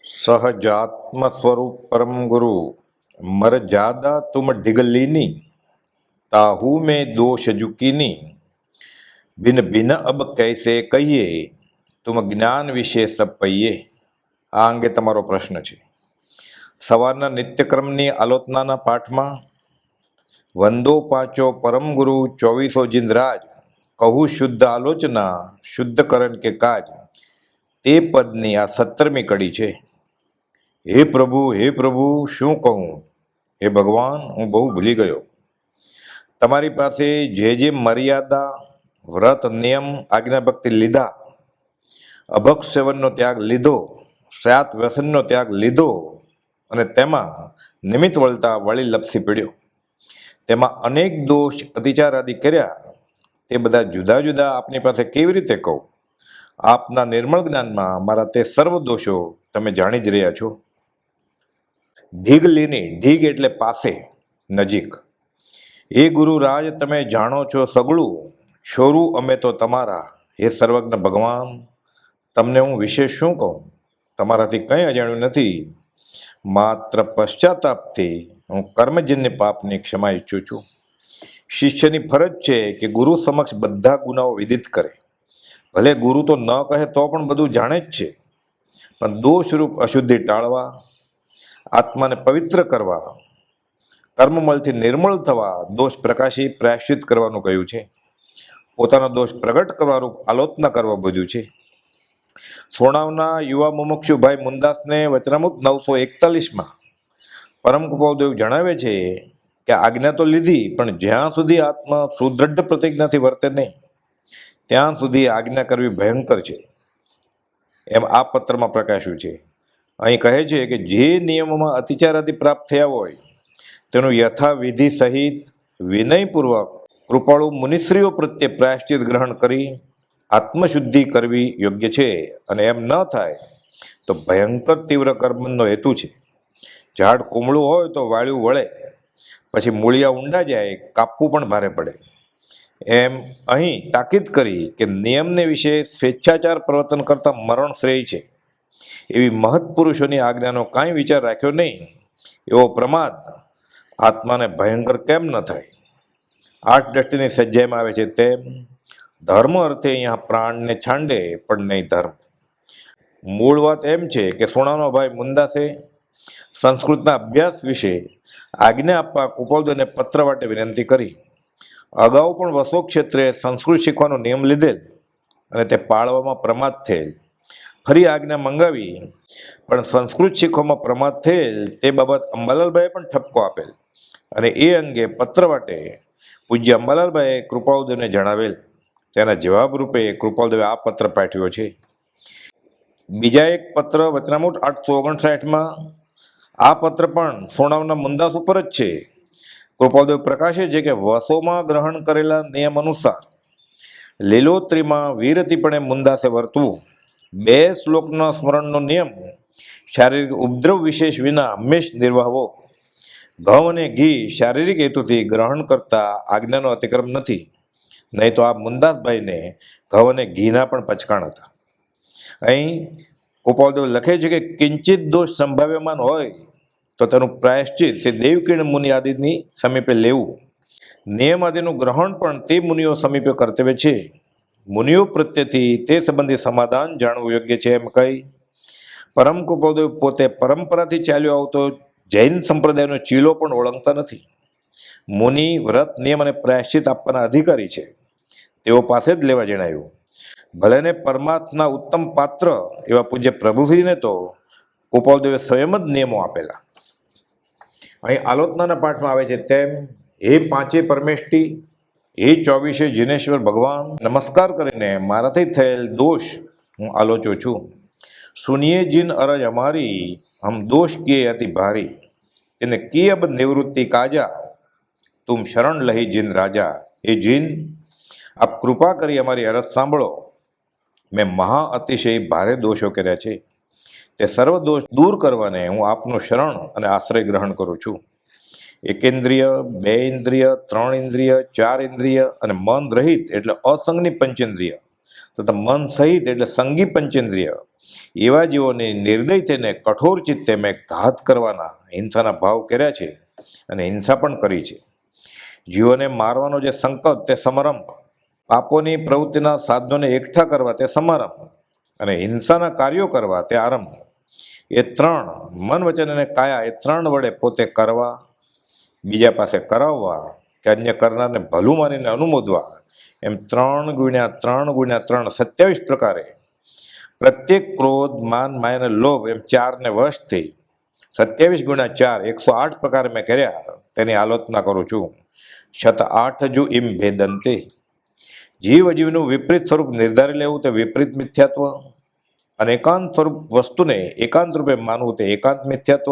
सहजात्म स्वरूप परम गुरु मर जादा तुम ढिगलीनी ताहू में दोष जुकीनी भिन्न भिन्न अब कैसे कहिए तुम જ્ઞાન વિશે સબ પહીએ। આ અંગે તમારો પ્રશ્ન છે। સવારના નિત્યક્રમની આલોચનાના પાઠમાં વંદો પાચો પરમ ગુરુ 2400 જિંદરાજ કહું શુદ્ધ આલોચના શુદ્ધ કરણ કે કાજ તે પદની આ 17મી કડી છે। હે પ્રભુ શું કહું, હે ભગવાન હું બહુ ભૂલી ગયો। તમારી પાસે જે મર્યાદા વ્રત નિયમ આજ્ઞા ભક્તિ લીધા, અભક્ષ સેવનનો ત્યાગ લીધો, શ્રાત વ્યસનનો ત્યાગ લીધો અને તેમાં નિમિત્ત વળતા વળી લપસી પડ્યો, તેમાં અનેક દોષ અતિચાર આદિ કર્યા, તે બધા જુદા જુદા આપની પાસે કેવી રીતે કહું? આપના નિર્મળ જ્ઞાનમાં મારા તે સર્વ દોષો તમે જાણી જ રહ્યા છો। ઢીગ લીની, ઢીગ એટલે પાસે, નજીક। એ ગુરુરાજ તમે જાણો છો સગળું, છોરું અમે તો તમારા। હે સર્વજ્ઞ ભગવાન, તમને હું વિશેષ શું કહું? તમારાથી કંઈ અજાણ્યું નથી। માત્ર પશ્ચાતાપથી હું કર્મજન્ય પાપની ક્ષમા ઈચ્છું છું। શિષ્યની ફરજ છે કે ગુરુ સમક્ષ બધા ગુનાઓ વિદિત કરે। ભલે ગુરુ તો ન કહે તો પણ બધું જાણે જ છે, પણ દોષરૂપ અશુદ્ધિ ટાળવા, આત્માને પવિત્ર કરવા, કર્મમલથી નિર્મળ થવા, દોષ પ્રકાશી પ્રાયશ્ચિત કરવાનું કહ્યું છે। પોતાનો દોષ પ્રગટ કરવાનું આલોચના કરવા બધું છે। સોણાવના યુવા મુમુક્ષુ ભાઈ મુંદાસને વચનામૃત 941માં પરમ કૃપાદેવ જણાવે છે કે આજ્ઞા તો લીધી, પણ જ્યાં સુધી આત્મા સુદૃઢ પ્રતિજ્ઞાથી વર્તે નહીં ત્યાં સુધી આજ્ઞા કરવી ભયંકર છે, એમ આ પત્રમાં પ્રકાશ્યું છે। અહીં કહે છે કે જે નિયમોમાં અતિચારાથી પ્રાપ્ત થયા હોય તેનું યથાવિધિ સહિત વિનયપૂર્વક કૃપાળુ મુનિશ્રીઓ પ્રત્યે પ્રાયશ્ચિત ગ્રહણ કરી આત્મશુદ્ધિ કરવી યોગ્ય છે, અને એમ ન થાય તો ભયંકર તીવ્ર કર્મનો હેતુ છે। ઝાડ કુમળું હોય તો વાળ્યું વળે, પછી મૂળિયા ઊંડા જાય, કાપવું પણ ભારે પડે। એમ અહીં તાકીદ કરી કે નિયમને વિશે સ્વેચ્છાચાર પ્રવર્તન કરતાં મરણ શ્રેય છે। એવી મહત્પુરુષોની આજ્ઞાનો કાંઈ વિચાર રાખ્યો નહીં એવો પ્રમાદ આત્માને ભયંકર કેમ ન થાય? 8 દ્રષ્ટિની સજ્જાઈમાં આવે છે તેમ ધર્મ અર્થે અહીંયા પ્રાણને છાંડે પણ નહીં ધર્મ। મૂળ વાત એમ છે કે સોણાનો ભાઈ મુંદાસે સંસ્કૃતના અભ્યાસ વિશે આજ્ઞા આપવા કૃપાળુદેવને પત્ર વાટે વિનંતી કરી। અગાઉ પણ વસો ક્ષેત્રે સંસ્કૃત શીખવાનો નિયમ લીધેલ અને તે પાળવામાં પ્રમાદ થયેલ, ફરી આજ્ઞા મંગાવી પણ સંસ્કૃત શીખવામાં પ્રમાદ થયેલ તે બાબત અંબાલાલભાઈએ પણ ઠપકો આપેલ, અને એ અંગે પત્ર વાટે પૂજ્ય અંબાલાલભાઈએ કૃપાળુદેવને જણાવેલ। તેના જવાબ રૂપે કૃપાળુદેવે આ પત્ર પાઠવ્યો છે। બીજા એક પત્ર વચનામૃત 859માં આ પત્ર પણ સોણાવના મુંદાસ ઉપર જ છે। કૃપાળુદેવ પ્રકાશે છે કે વસોમાં ગ્રહણ કરેલા નિયમ અનુસાર લીલોત્રીમાં વીરતીપણે મુંદાસે વર્તવું। 2 શ્લોકના સ્મરણનો નિયમ શારીરિક ઉપદ્રવ વિશેષ વિના હંમેશ નિર્વાહવો। ઘઉં અને ઘી શારીરિક હેતુથી ગ્રહણ કરતા આજ્ઞાનો અતિક્રમ નથી, નહીં તો આ મુંદાસભાઈને ઘઉં અને ઘીના પણ પચકાણ હતા। અહીં કૃપાળુદેવ લખે છે કે કિંચિત દોષ સંભાવ્યમાન હોય તો તેનું પ્રાયશ્ચિત તે દેવકીર્ણ મુનિ આદિની સમીપે લેવું। નિયમ આદિનું ગ્રહણ પણ તે મુનિઓ સમીપે કર્તવ્ય છે। મુનિઓ પ્રત્યેથી તે સંબંધી સમાધાન જાણવું યોગ્ય છે એમ કહી પરમ કૃપાળુદેવ પોતે પરંપરાથી ચાલ્યો આવતો જૈન સંપ્રદાયનો ચીલો પણ ઓળંગતા નથી। મુનિ વ્રત નિયમ અને પ્રાયશ્ચિત આપવાના અધિકારી છે, તેઓ પાસે જ લેવા જણાવ્યું। ભલેને પરમાત્મા ઉત્તમ પાત્ર એવા પૂજ્ય પ્રભુશ્રીને તો કૃપાળુદેવે સ્વયં જ નિયમો આપેલા। અહીં આલોચનાના પાઠમાં આવે છે તેમ હે પાંચે પરમેષ્ટિ, હે 24 જીનેશ્વર ભગવાન, નમસ્કાર કરીને મારાથી થયેલ દોષ હું આલોચું છું। સુનિએ જીન અરજ અમારી, હમ દોષ કિએ અતિ ભારી, તેને કી અબ નિવૃત્તિ કાજા, તુમ શરણ લહી જીન રાજા। એ જીન, આપ કૃપા કરી અમારી અરજ સાંભળો। મેં મહા અતિશય ભારે દોષો કર્યા છે, તે સર્વ દોષ દૂર કરવાને હું આપનું શરણ અને આશ્રય ગ્રહણ કરું છું। એકેન્દ્રિય, 2 ઇન્દ્રિય, 3 ઇન્દ્રિય, 4 ઇન્દ્રિય અને મન રહિત એટલે અસંગની પંચેન્દ્રિય તથા મન સહિત એટલે સંગી પંચેન્દ્રિય એવા જીવોને નિર્દય થઈને કઠોર ચિત્તે મેં ઘાત કરવાના હિંસાના ભાવ કર્યા છે અને હિંસા પણ કરી છે. જીવોને મારવાનો જે સંકલ્પ તે સમારંભ, પાપોની પ્રવૃત્તિના સાધનોને એકઠા કરવા તે સમારંભ અને હિંસાના કાર્યો કરવા તે આરંભ. એ ત્રણ મન વચન અને કાયા એ ત્રણ વડે પોતે કરવા, બીજા પાસે કરાવવા કે અન્ય કરનારને ભલું માનીને અનુમોદવા, એમ 3 × 3 × 3 27 પ્રકારે પ્રત્યેક ક્રોધ, માન, માયા અને લોભ એમ 4ને વશ થઈ 27 × 4 108 પ્રકારે મેં કર્યા તેની આલોચના કરું છું. 8 જુ ઇમ ભેદંતે. જીવ અજીવનું વિપરીત સ્વરૂપ નિર્ધારી લેવું તે વિપરીત મિથ્યાત્વ અને એકાંત સ્વરૂપ વસ્તુને એકાંત રૂપે માનવું તે એકાંત મિથ્યાત્વ.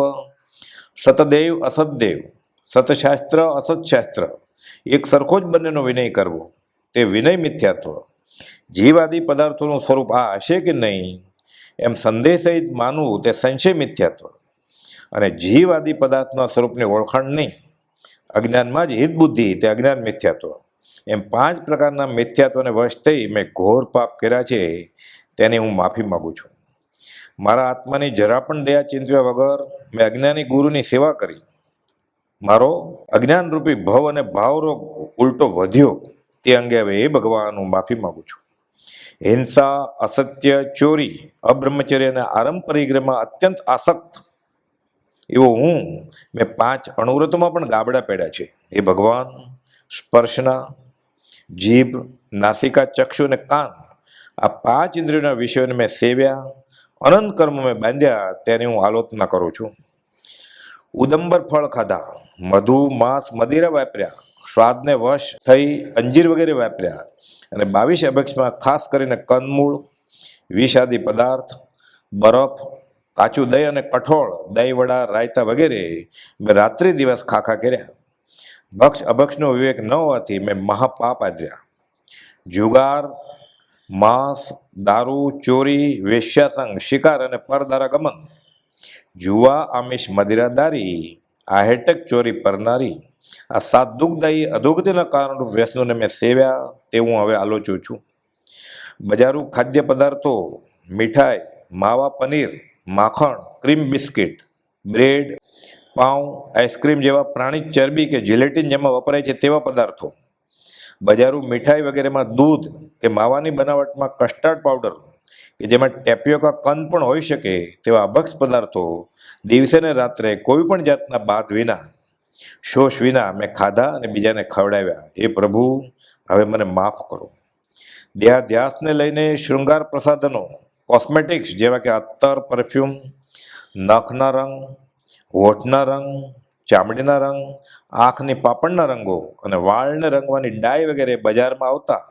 સતદેવ અસતદેવ, સતશાસ્ત્ર અસતશાસ્ત્ર એક સરખો જ બંનેનો વિનય કરવો તે વિનય મિથ્યાત્વ. જીવાદી પદાર્થોનું સ્વરૂપ આ હશે કે નહીં એમ સંદેહ સહિત માનવું તે સંશય મિથ્યાત્વ. અને જીવાદી પદાર્થના સ્વરૂપની ઓળખાણ નહીં, અજ્ઞાનમાં જ હિત બુદ્ધિ તે અજ્ઞાન મિથ્યાત્વ. એમ 5 પ્રકારના મિથ્યાત્વને વશ થઈ મેં ઘોર પાપ કર્યા છે તેની હું માફી માગું છું. મારા આત્માની જરા પણ દયા ચિંતવ્યા વગર મેં અજ્ઞાની ગુરુની સેવા કરી. મારો અજ્ઞાનરૂપી ભવ અને ભાવરોગ ઉલટો વધ્યો તે અંગે હવે એ ભગવાન હું માફી માગું છું. હિંસા, અસત્ય, ચોરી, અબ્રહ્મચર્ય અને આરંભ પરિગ્રહમાં અત્યંત આસક્ત એવો હું મેં 5 અણુવ્રતોમાં પણ ગાબડા પડ્યા છે. એ ભગવાન, સ્પર્શના, જીભ, નાસિકા, ચક્ષુ અને કાન આ 5 ઇન્દ્રિયોના વિષયોને મેં સેવ્યા, અનંત કર્મ મેં બાંધ્યા તેની હું આલોચના કરું છું. ઉદંબર ફળ ખાધા, મધુ, માંસ, મદિરા વાપર્યા, સ્વાદને વશ થઈ અંજીર વગેરે વાપર્યા અને 22 અભક્ષમાં ખાસ કરીને કંદમૂળ, વિષાદી પદાર્થ, બરફ, કાચું દહીં અને કઠોળ, દહીં વડા, રાયતા વગેરે મેં રાત્રિ દિવસ ખાખા કર્યા. ભક્ષ અભક્ષનો વિવેક ન હોવાથી મેં મહાપાપ આદર્યા. જુગાર, માંસ, દારૂ, ચોરી, વેશ્યાસંગ, શિકાર અને પરદારા ગમન, જુવા, આમિષ, મદિરાદારી, આ હેટક ચોરી પરનારી, આ 7 દુઃખદાયી અધોગતિના કારણરૂપ વ્યસનોને મેં સેવ્યા તે હું હવે આલોચું છું. બજારું ખાદ્ય પદાર્થો, મીઠાઈ, માવા, પનીર, માખણ, ક્રીમ બિસ્કિટ, બ્રેડ, પાઉં, આઈસ્ક્રીમ જેવા પ્રાણિક ચરબી કે જિલેટિન જેમાં વપરાય છે તેવા પદાર્થો, બજારું મીઠાઈ વગેરેમાં દૂધ કે માવાની બનાવટમાં કસ્ટર્ડ પાવડર કે જેમાં ટેપિયોકા કંદ પણ હોઈ શકે તેવા અભક્ષ પદાર્થો દિવસે ને રાત્રે કોઈ પણ જાતના બાદ વિના, શોષ વિના મેં ખાધા અને બીજાને ખવડાવ્યા. એ પ્રભુ હવે મને માફ કરો. દેહાધ્યાસને લઈને શૃંગાર પ્રસાધનો, કોસ્મેટિક્સ જેવા કે અત્તર, પરફ્યુમ, નખના રંગ, હોઠના રંગ, ચામડીના રંગ, આંખની પાપણના રંગો અને વાળને રંગવાની ડાય વગેરે બજારમાં આવતા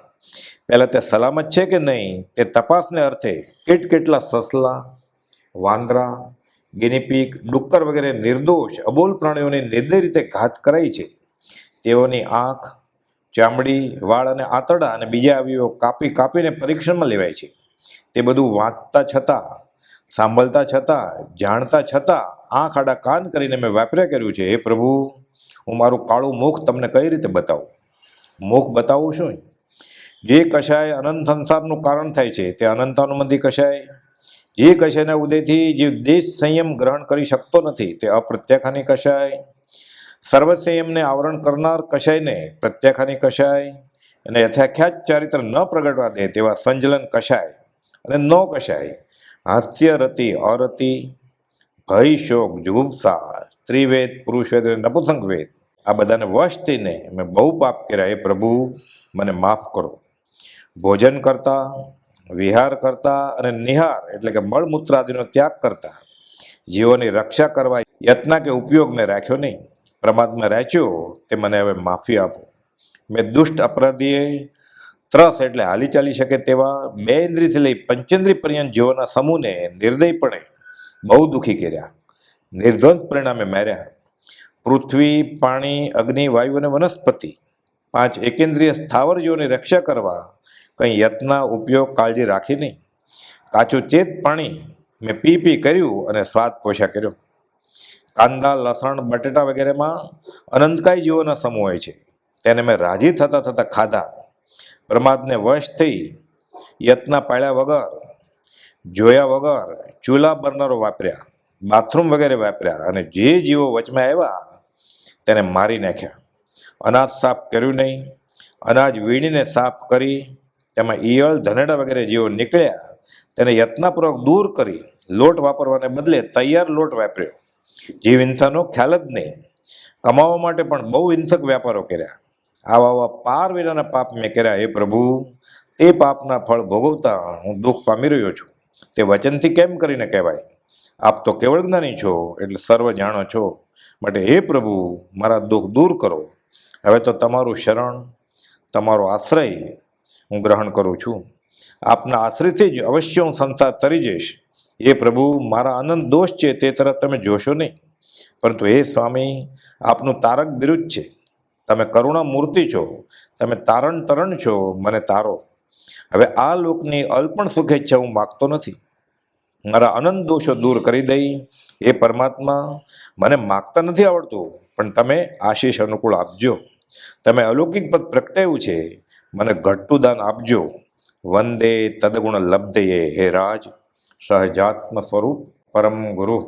પહેલાં તે સલામત છે કે નહીં તે તપાસને અર્થે કેટલા સસલા, વાંદરા, ગિનીપીગ, ડુક્કર વગેરે નિર્દોષ અબોલ પ્રાણીઓની નિર્દય રીતે ઘાત કરાઈ છે. તેઓની આંખ, ચામડી, વાળ અને આંતરડા અને બીજા અવયવો કાપીને પરીક્ષણમાં લેવાય છે. તે બધું વાંચતા છતાં, સાંભળતા છતાં, જાણતા છતાં આંખ આડા કાન કરીને મેં વાપર્યા કર્યું છે. હે પ્રભુ, હું મારું કાળું મુખ તમને કઈ રીતે બતાવું? મુખ બતાવું શું? જે કશાય અનંત સંસારનું કારણ થાય છે તે અનંતાનુબંધી કશાય, જે કશાયના ઉદયથી જે દેશ સંયમ ગ્રહણ કરી શકતો નથી તે અપ્રત્યાખાની કશાય, સર્વ સંયમને આવરણ કરનાર કશાયને પ્રત્યાખાની કશાય અને યથાખ્યાત ચારિત્ર ન પ્રગટવા દે તેવા સંજલન કશાય અને નો કશાય, હાસ્ય, રતિ, અરતિ, ભય, શોક, જુગુપ્સા, સ્ત્રીવેદ, પુરુષવેદ અને નપુંસકવેદ આ બધાને વશ થઈને મેં બહુ પાપ કર્યા. એ પ્રભુ મને માફ કરો. ભોજન કરતા, વિહાર કરતા અને નિહાર એટલે કે મળમૂત્ર આદિનો ત્યાગ કરતા જીવોની રક્ષા કરવા યત્ન કે ઉપયોગ મેં રાખ્યો નહીં. પ્રમાદમાં રાખ્યો તે મને હવે માફી આપો. મેં દુષ્ટ અપરાધીએ ત્રસ એટલે હાલી ચાલી શકે તેવા 2 ઇન્દ્રિયથી લઈ પંચેન્દ્રિય પર્યંત જીવોના સમૂહને નિર્દયપણે બહુ દુઃખી કર્યા, નિર્ધ્વંસ પરિણામે માર્યા. પૃથ્વી, પાણી, અગ્નિ, વાયુ અને વનસ્પતિ 5 એકેન્દ્રિય સ્થાવર જીવોની રક્ષા કરવા કંઈ યત્ન, ઉપયોગ, કાળજી રાખી નહીં. કાચું ચેત પાણી મેં પી કર્યું અને સ્વાદ પોષા કર્યો. કાંદા, લસણ, બટેટા વગેરેમાં અનંતકાય જીવોના સમૂહ હોય છે તેને મેં રાજી થતા ખાધા. પ્રમાદને વશ થઈ યત્ના પાળ્યા વગર, જોયા વગર ચૂલા બર્નરો વાપર્યા, બાથરૂમ વગેરે વાપર્યા, અને જે જીવો વચમાં આવ્યા તેને મારી નાખ્યા. અનાજ સાફ કર્યું નહીં, અનાજ વીણીને સાફ કરી તેમાં ઈયળ ધનેડા વગેરે જીવો નીકળ્યા તેને યત્નપૂર્વક દૂર કરી લોટ વાપરવાને બદલે તૈયાર લોટ વાપર્યો. જીવ ઇન્સાનનો ખ્યાલ જ નહીં. કમાવા માટે પણ બહુ હિંસક વ્યાપારો કર્યા. આવા પાર વિનાના પાપ મેં કર્યા. હે પ્રભુ, તે પાપના ફળ ભોગવતા હું દુઃખ પામી રહ્યો છું. તે વચનથી કેમ કરીને કહેવાય? આપ તો કેવળ જ્ઞાની છો, એટલે સર્વ જાણો છો. માટે હે પ્રભુ, મારા દુઃખ દૂર કરો. હવે તો તમારું શરણ, તમારો આશ્રય હું ગ્રહણ કરું છું. આપના આશ્રયથી જ અવશ્ય હું સંસાર તરી જઈશ. એ પ્રભુ, મારા અનંત દોષ છે તે તરફ તમે જોશો નહીં, પરંતુ હે સ્વામી, આપનું તારક બિરુદ છે. તમે કરુણા મૂર્તિ છો, તમે તારણ તરણ છો, મને તારો. હવે આ લોકની અલ્પણ શુભેચ્છા હું માગતો નથી. મારા અનંત દોષો દૂર કરી દઈ. એ પરમાત્મા, મને માગતા નથી આવડતું, પણ તમે આશીષ અનુકૂળ આપજો. તમે અલૌકિક પદ પ્રગટાવ્યું છે, મને ઘટતું દાન આપજો. વંદે તદગુણ લબ્ધયે હે રાજ, સહજાત્મ સ્વરૂપ પરમ ગુરુ.